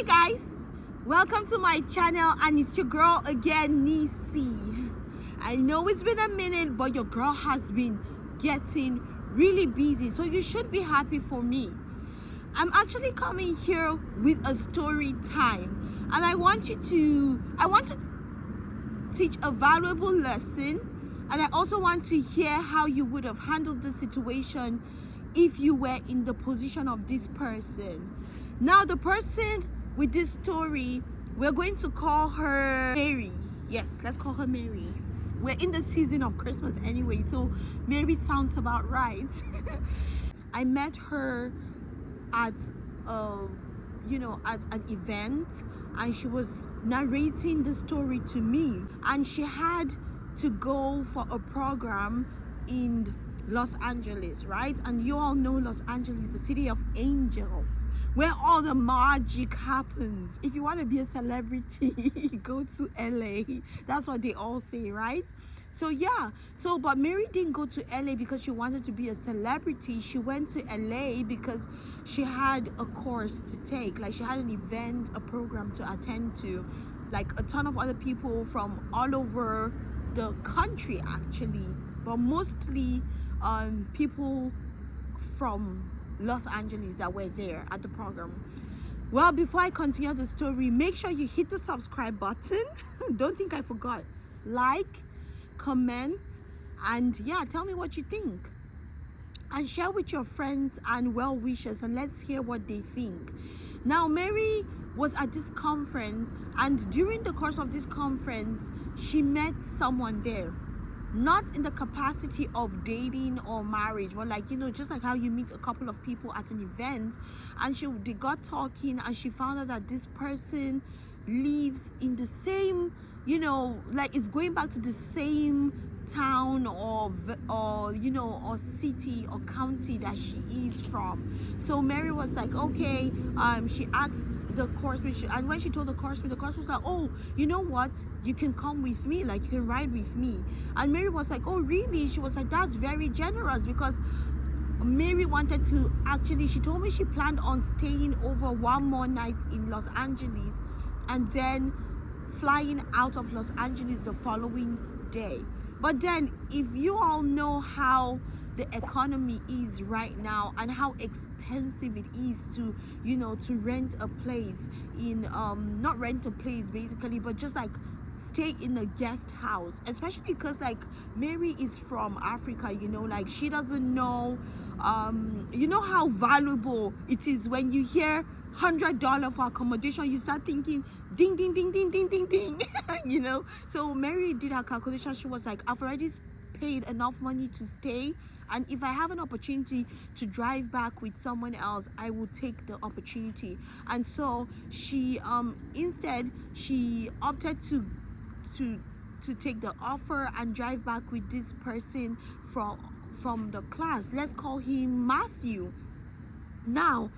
Hi guys, welcome to my channel, and it's your girl again, Nisi. I know it's been a minute, but your girl has been getting really busy, so you should be happy for me. I'm actually coming here with a story time, and I want to teach a valuable lesson, and I also want to hear how you would have handled the situation if you were in the position of this person. Now, the person with this story, we're going to call her Mary. Yes, let's call her Mary. We're in the season of Christmas anyway, so Mary sounds about right. I met her at at an event, and she was narrating the story to me, and she had to go for a program in Los Angeles, right? And you all know Los Angeles, the city of angels, where all the magic happens. If you want to be a celebrity, go to LA. That's what they all say, right? So yeah, but Mary didn't go to LA because she wanted to be a celebrity. She went to LA because she had a course to take. Like, she had an event, a program to attend to. Like, a ton of other people from all over the country actually, but mostly people from Los Angeles that were there at the program. Well, before I continue the story, make sure you hit the subscribe button. Don't think I forgot. Like, comment, and yeah, tell me what you think, and share with your friends and well-wishers, and let's hear what they think. Now, Mary was at this conference, and during the course of this conference, she met someone there, not in the capacity of dating or marriage, but like, just like how you meet a couple of people at an event. And they got talking, and she found out that this person lives in the same, like, it's going back to the same town or city or county that she is from. So Mary was like, okay, she asked the coursemate, and when she told the coursemate was like, oh, you know what, you can come with me, like, you can ride with me. And Mary was like, oh really? She was like, that's very generous, because Mary wanted to she told me she planned on staying over one more night in Los Angeles and then flying out of Los Angeles the following day. But then, if you all know how the economy is right now and how expensive it is to rent a place in not rent a place basically, but just like stay in a guest house, especially because like Mary is from Africa, like she doesn't know how valuable it is. When you hear $100 for accommodation, you start thinking ding ding ding ding ding ding ding. So Mary did her calculation. She was like, I've already paid enough money to stay, and if I have an opportunity to drive back with someone else, I will take the opportunity. And so she instead she opted to take the offer and drive back with this person from the class. Let's call him Matthew. Now,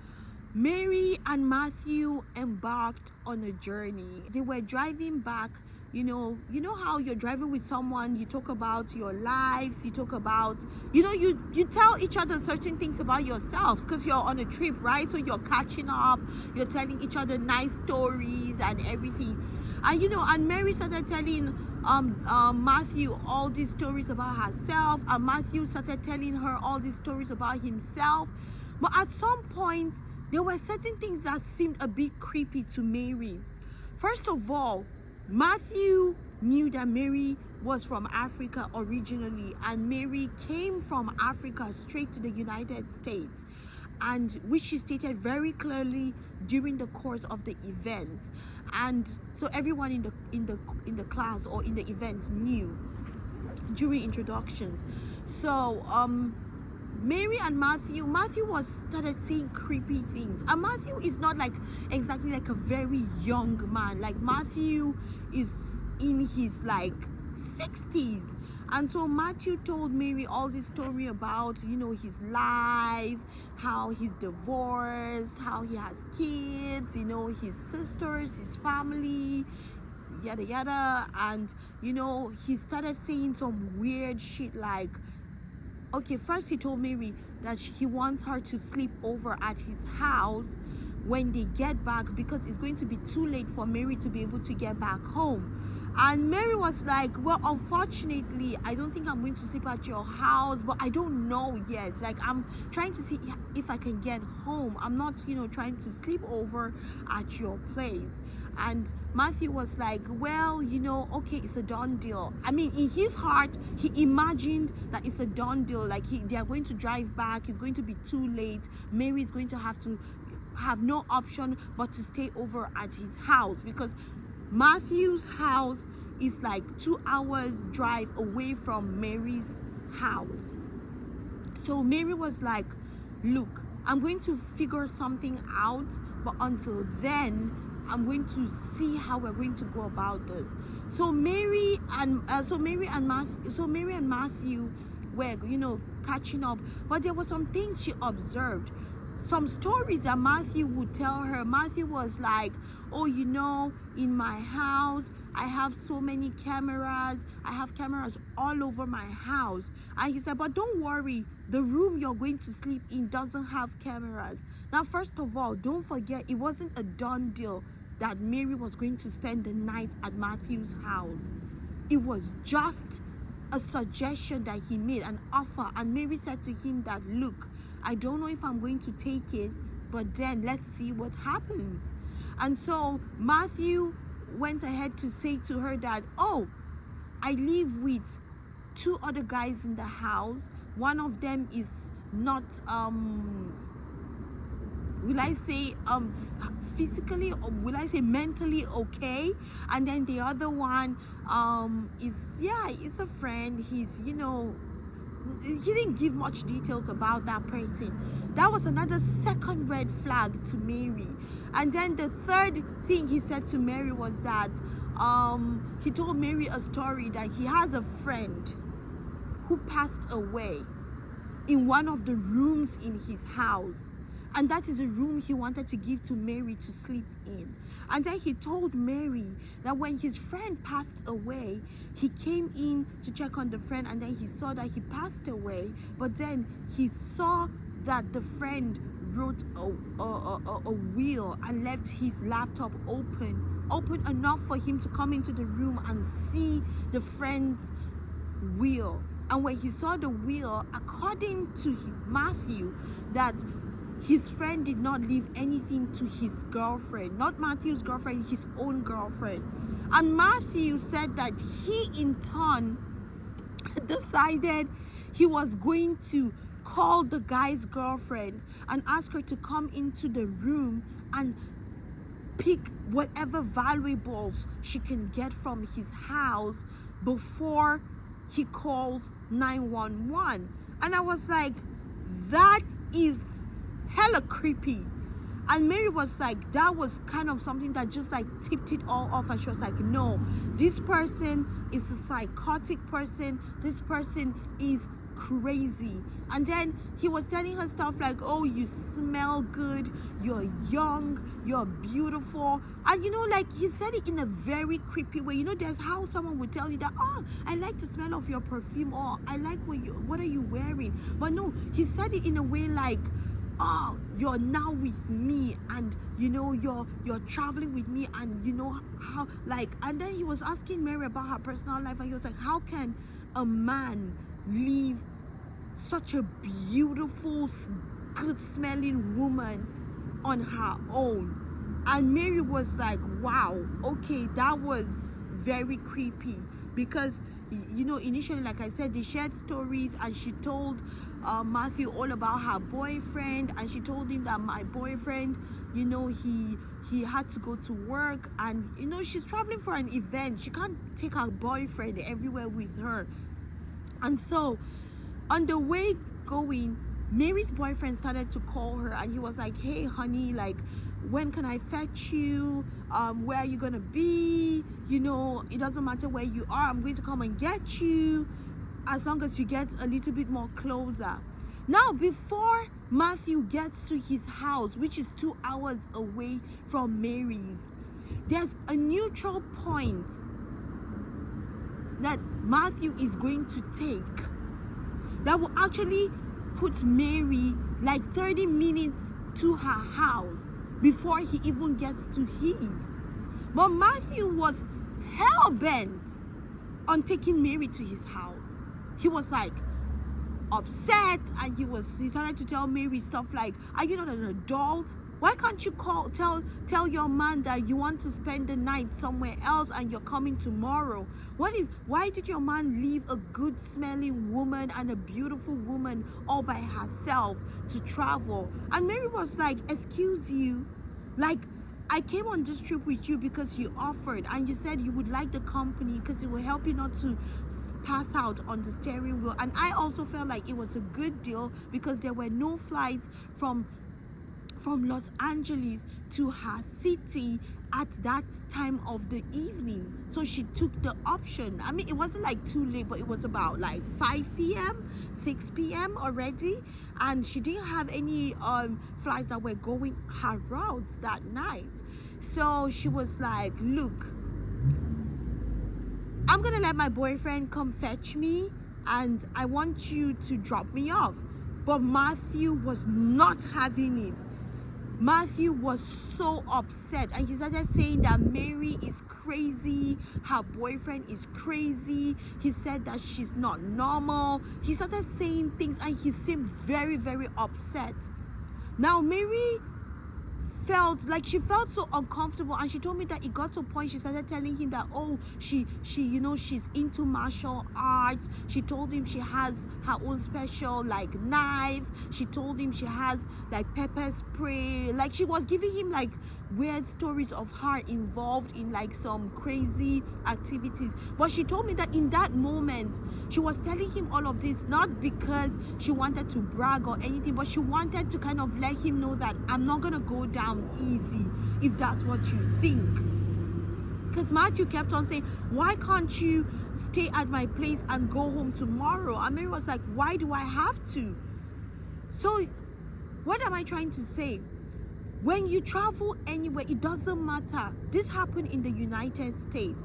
Mary and Matthew embarked on a journey. They were driving back. You know how you're driving with someone, you talk about your lives, you talk about, you tell each other certain things about yourself because you're on a trip, right? So you're catching up, you're telling each other nice stories and everything. And and Mary started telling Matthew all these stories about herself, and Matthew started telling her all these stories about himself. But at some point, there were certain things that seemed a bit creepy to Mary. First of all, Matthew knew that Mary was from Africa originally, and Mary came from Africa straight to the United States, and which she stated very clearly during the course of the event. And so everyone in the class or in the event knew during introductions. So Mary and Matthew started saying creepy things. And Matthew is not like exactly like a very young man. Like, Matthew is in his like 60s. And so Matthew told Mary all this story about, his life, how he's divorced, how he has kids, his sisters, his family, yada yada. And he started saying some weird shit like, okay, first he told Mary that he wants her to sleep over at his house, when they get back, because it's going to be too late for Mary to be able to get back home. And Mary was like, well, unfortunately, I don't think I'm going to sleep at your house, but I don't know yet. Like, I'm trying to see if I can get home. I'm not, trying to sleep over at your place. And Matthew was like, well, okay, it's a done deal. I mean, in his heart, he imagined that it's a done deal. Like, they are going to drive back. It's going to be too late. Mary is going to have no option but to stay over at his house, because Matthew's house is like 2 hours drive away from Mary's house. So Mary was like, look, I'm going to figure something out, but until then, I'm going to see how we're going to go about this. So Mary and Matthew were, catching up, but there were some things she observed. Some stories that Matthew would tell her. Matthew was like, oh, in my house, I have so many cameras. I have cameras all over my house. And he said, but don't worry, the room you're going to sleep in doesn't have cameras. Now, first of all, don't forget, it wasn't a done deal that Mary was going to spend the night at Matthew's house. It was just a suggestion that he made, an offer. And Mary said to him that, look, I don't know if I'm going to take it, but then let's see what happens. And so Matthew went ahead to say to her that, oh, I live with 2 other guys in the house. One of them is not, will I say physically, or will I say mentally okay? And then the other one is a friend. He's, he didn't give much details about that person. That was another second red flag to Mary. And then the third thing he said to Mary was that he told Mary a story that he has a friend who passed away in one of the rooms in his house. And that is a room he wanted to give to Mary to sleep in. And then he told Mary that when his friend passed away, he came in to check on the friend, and then he saw that he passed away. But then he saw that the friend wrote a will and left his laptop open enough for him to come into the room and see the friend's will. And when he saw the will, according to Matthew, that his friend did not leave anything to his girlfriend, not Matthew's girlfriend, his own girlfriend. And Matthew said that he in turn decided he was going to call the guy's girlfriend and ask her to come into the room and pick whatever valuables she can get from his house before he calls 911. And I was like, that is hella creepy. And Mary was like, that was kind of something that just like tipped it all off. And she was like, no, this person is a psychotic person. This person is crazy. And then he was telling her stuff like, oh, you smell good, you're young, you're beautiful. And like he said it in a very creepy way. There's how someone would tell you that, oh, I like the smell of your perfume, or I like what are you wearing? But no, he said it in a way like, oh, you're now with me, and you're traveling with me, and how, like. And then he was asking Mary about her personal life, and he was like, how can a man leave such a beautiful, good smelling woman on her own? And Mary was like, wow, okay, that was very creepy. Because initially, like I said, they shared stories, and she told Matthew all about her boyfriend, and she told him that my boyfriend, he had to go to work, and she's traveling for an event. She can't take her boyfriend everywhere with her. And so on the way going, Mary's boyfriend started to call her, and he was like, hey honey, like, when can I fetch you? Where are you gonna be? It doesn't matter where you are, I'm going to come and get you, as long as you get a little bit more closer. Now, before Matthew gets to his house, which is 2 hours away from Mary's, there's a neutral point that Matthew is going to take that will actually put Mary like 30 minutes to her house. before he even gets to his. But Matthew was hell-bent on taking Mary to his house. He was like upset, and he started to tell Mary stuff like, are you not an adult? Why can't you tell your man that you want to spend the night somewhere else and you're coming tomorrow? Why did your man leave a good smelling woman and a beautiful woman all by herself to travel? And Mary was like, excuse you, like, I came on this trip with you because you offered, and you said you would like the company because it will help you not to pass out on the steering wheel. And I also felt like it was a good deal because there were no flights from Los Angeles to her city at that time of the evening. So she took the option. I mean, it wasn't like too late, but it was about like 5 p.m., 6 p.m. already. And she didn't have any flights that were going her routes that night. So she was like, look, I'm gonna let my boyfriend come fetch me, and I want you to drop me off. But Matthew was not having it. Matthew was so upset, and he started saying that Mary is crazy, her boyfriend is crazy. He said that she's not normal. He started saying things, and he seemed very, very upset. Now Mary felt so uncomfortable, and she told me that it got to a point she started telling him that, oh, she you know, she's into martial arts. She told him she has her own special like knife. She told him she has like pepper spray. Like, she was giving him like weird stories of her involved in like some crazy activities. But she told me that in that moment she was telling him all of this not because she wanted to brag or anything, but she wanted to kind of let him know that I'm not gonna go down easy if that's what you think. Because Matthew kept on saying, why can't you stay at my place and go home tomorrow? And Mary was like, why do I have to? So what am I trying to say? When you travel anywhere, it doesn't matter. This happened in the United States.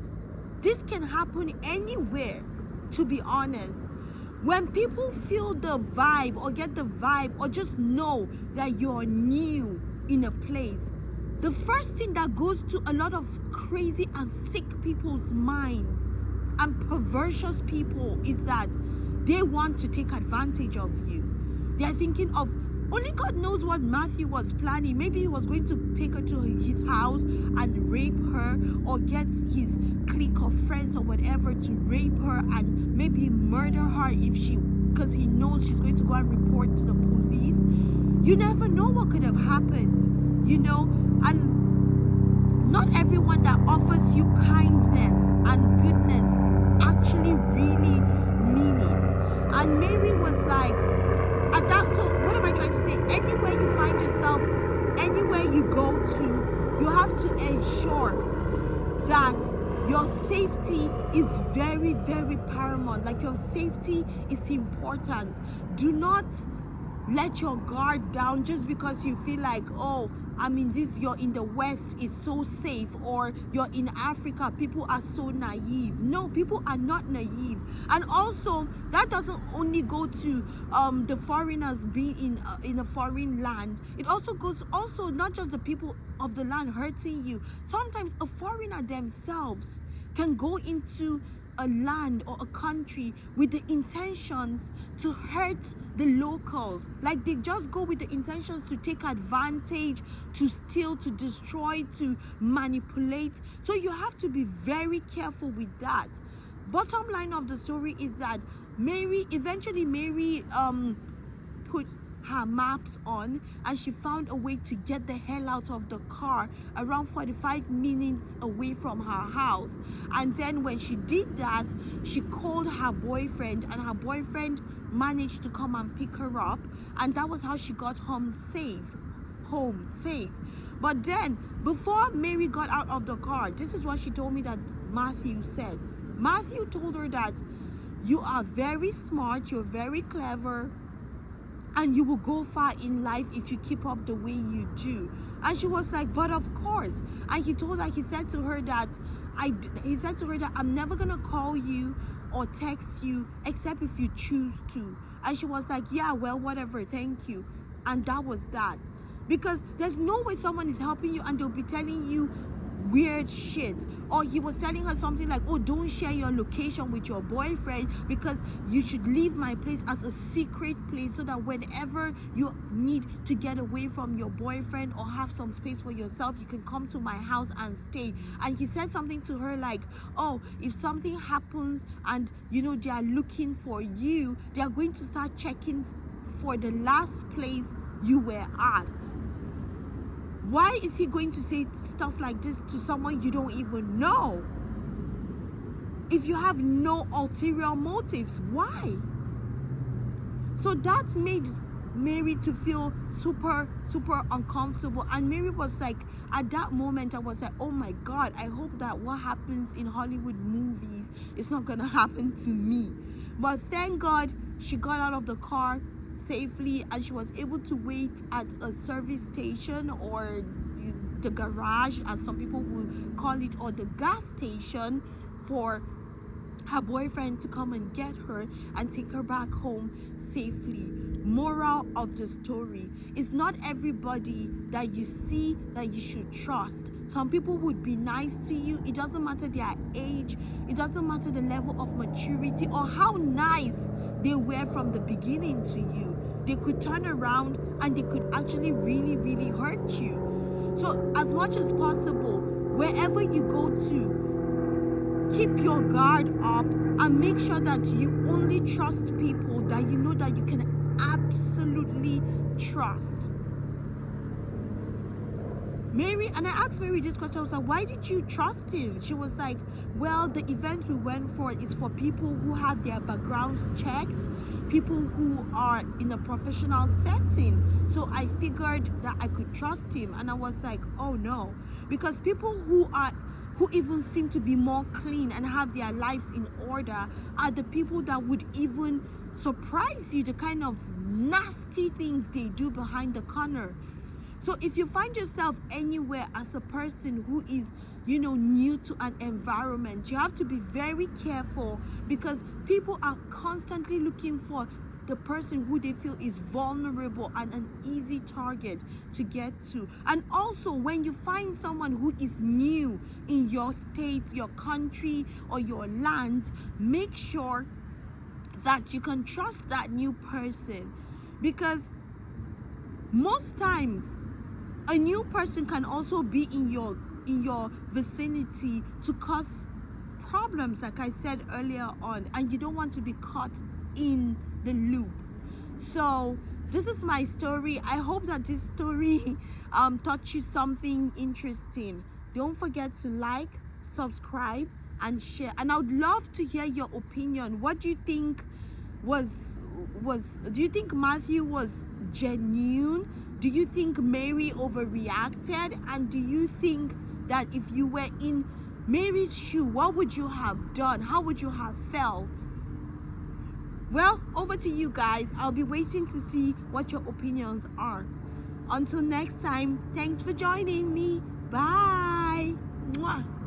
This can happen anywhere, to be honest. When people feel the vibe or get the vibe or just know that you're new in a place, the first thing that goes to a lot of crazy and sick people's minds and perverse people is that they want to take advantage of you. They're thinking of, only God knows what Matthew was planning. Maybe he was going to take her to his house and rape her, or get his clique of friends or whatever to rape her and maybe murder her because he knows she's going to go and report to the police. You never know what could have happened, you know. And not everyone that offers you kindness and goodness actually really mean it. And Mary was like, so what am I trying to say? Anywhere you find yourself, anywhere you go to, you have to ensure that your safety is very, very paramount. Like, your safety is important. Do not let your guard down just because you feel like, oh, I mean, you're in the West is so safe, or you're in Africa, people are so naive. No, people are not naive. And also, that doesn't only go to the foreigners being in a foreign land. It also goes not just the people of the land hurting you. Sometimes a foreigner themselves can go into a land or a country with the intentions to hurt the locals. Like, they just go with the intentions to take advantage, to steal, to destroy, to manipulate. So you have to be very careful with that. Bottom line of the story is that Mary put her maps on, and she found a way to get the hell out of the car around 45 minutes away from her house. And then when she did that, she called her boyfriend, and her boyfriend managed to come and pick her up, and that was how she got home safe. But then, before Mary got out of the car, this is what she told me that Matthew said. Matthew told her that you are very smart, you're very clever, and you will go far in life if you keep up the way you do. And she was like, but of course. And he said to her that I'm never gonna call you or text you except if you choose to. And she was like, yeah, well, whatever, thank you. And that was that. Because there's no way someone is helping you and they'll be telling you weird shit. Or he was telling her something like, oh, don't share your location with your boyfriend because you should leave my place as a secret place so that whenever you need to get away from your boyfriend or have some space for yourself, you can come to my house and stay. And he said something to her like, oh, if something happens and they are looking for you, they are going to start checking for the last place you were at. Why is he going to say stuff like this to someone you don't even know? If you have no ulterior motives, why? So that made Mary to feel super, super uncomfortable. And Mary was like, at that moment, I was like, oh my God, I hope that what happens in Hollywood movies is not going to happen to me. But thank God she got out of the car safely and she was able to wait at a service station, or the garage as some people will call it, or the gas station, for her boyfriend to come and get her and take her back home safely. Moral of the story is not everybody that you see that you should trust. Some people would be nice to you. It doesn't matter their age, it doesn't matter the level of maturity or how nice they were from the beginning to you. They could turn around and they could actually really, really hurt you. So as much as possible, wherever you go to, keep your guard up and make sure that you only trust people that you know that you can absolutely trust. Mary, and I asked Mary this question, I was like, why did you trust him? She was like, well, the event we went for is for people who have their backgrounds checked, people who are in a professional setting. So I figured that I could trust him. And I was like, oh no, because people who even seem to be more clean and have their lives in order are the people that would even surprise you, the kind of nasty things they do behind the corner. So if you find yourself anywhere as a person who is, new to an environment, you have to be very careful, because people are constantly looking for the person who they feel is vulnerable and an easy target to get to. And also, when you find someone who is new in your state, your country, or your land, make sure that you can trust that new person, because most times a new person can also be in your vicinity to cause problems, like I said earlier on, and you don't want to be caught in the loop. So this is my story. I hope that this story taught you something interesting. Don't forget to like, subscribe, and share. And I would love to hear your opinion. What do you think do you think Matthew was genuine? Do you think Mary overreacted? And do you think that if you were in Mary's shoe, what would you have done? How would you have felt? Well, over to you guys. I'll be waiting to see what your opinions are. Until next time, thanks for joining me. Bye. Mwah.